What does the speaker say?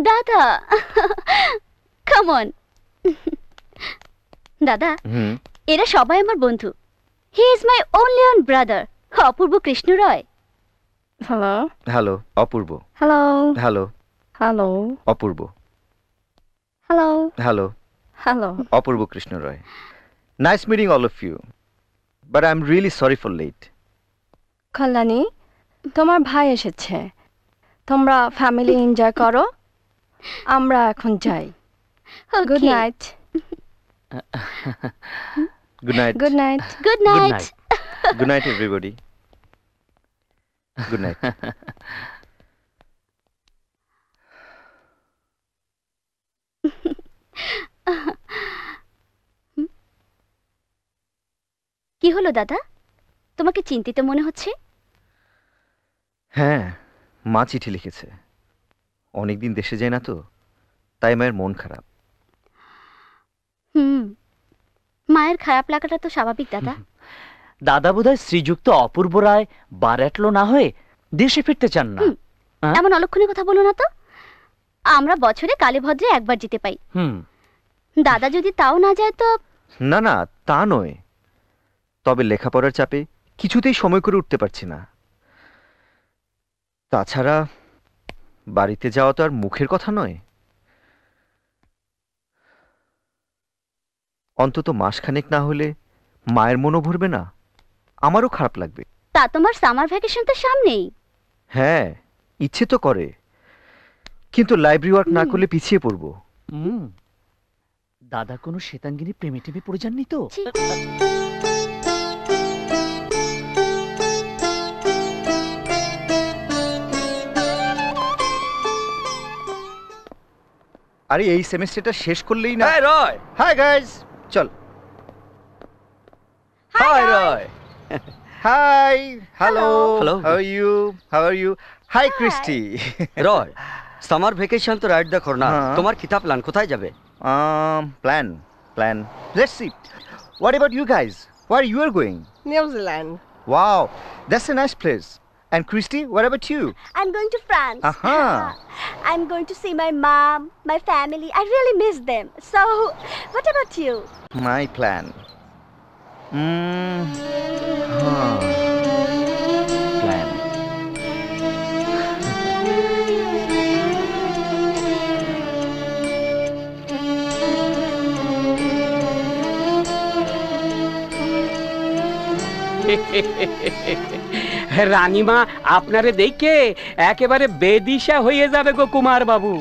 দাদা, come on. দাদা, এরা সবাই আমার বন্ধু। He is my only one brother, Apurba Krishna Roy. Hello. Hello Apurba. Hello. Hello hello. Apurba. Hello. Hello hello. Apurba Krishna Roy. Nice meeting all of you, but I am really sorry for late. Kalyani, তোমার ভাই এসেছে, তোমরা ফ্যামিলি এনজয় করো, আমরা এখন যাই। Good night. Good night. Good night. Good night. Good night everybody. Good night. কি হলো দাদা, তোমাকে চিন্তিত মনে হচ্ছে? হ্যাঁ, মা চিঠি লিখেছে। অনেকদিন দেশে যায় না তো, তাই মায়ের মন খারাপ। মায়ের খারাপ লাগাটা তো স্বাভাবিক দাদা। দাদা বোধহয় শ্রীযুক্ত অপূর্ব রায় বারাটলো না হয়ে দেশে ফিরতে চান না। এমন অলক্ষণী কথা বলো না তো। আমরা বছরে কালীভদ্রে একবার যেতে পাই। দাদা যদি তাও না যায় তো? না না, তা নয়, তবে লেখাপড়ার চাপে কিছুতেই সময় করে উঠতে পারছি না। তাছাড়া বাড়িতে যাওয়া তো আর মুখের কথা নয়। অন্তত মাসখানেক না হলে মায়ের মনও ভরবে না, আমারও খারাপ লাগবে। তা তোমার সামার ভ্যাকেশন তো সামনেই। হ্যাঁ, ইচ্ছে তো করে, কিন্তু লাইব্রেরি ওয়ার্ক না করলে পিছিয়ে পড়বো। দাদা কোনো শ্বেতাঙ্গিনী প্রেমে টেমে পড়ে যাননি তো? আরে এই সেমিস্টারটা শেষ করলেই না। হাই রয়। হাই গাইস, চল। Hi Roy. Hi, hello, Hello. How are you? How are you? Hi Christy. Roy, summer vacation তো রাইট দেখো না, তোমার কিতাব প্ল্যান কোথায় যাবে? Plan. Let's see. What about you guys? Where you are going? New Zealand. Wow, that's a nice place. And Christy, what about you? I'm going to France. I'm going to see my mom, my family. I really miss them. So, what about you? My plan. Plan. রানীমা আপনারে দেখে একেবারে বেদিশা হয়ে যাবে গো কুমার বাবু।